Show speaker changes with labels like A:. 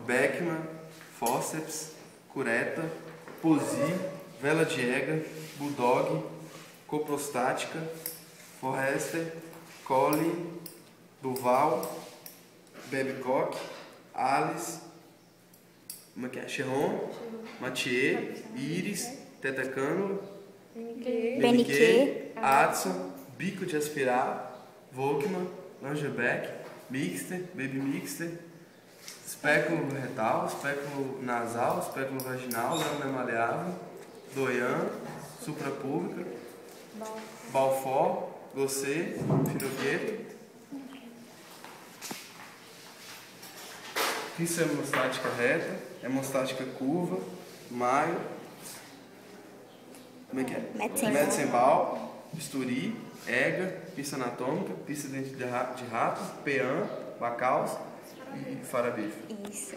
A: Beckman, Forceps, Cureta, Posi, Vela de Ega, Bulldog, Coprostática, Forrester, Collie, Duval, Babcock, Alice, Cheron, Mathieu, Iris, Tetecânulo, Beniquet, Adson, Bico de Aspirar, Volkmann, Langebeck, Mixter, Baby Mixter, espéculo retal, espéculo nasal, espéculo vaginal, lâmina maleável, Doyan, suprapúbica, Balfour, Gosset, Firogueto, Pista hemostática reta, hemostática curva, Maio, Metzenbaum, bisturi, Ega, pista anatômica, pista de dente de rato, Pean, Bacaus e Farabife.
B: Isso.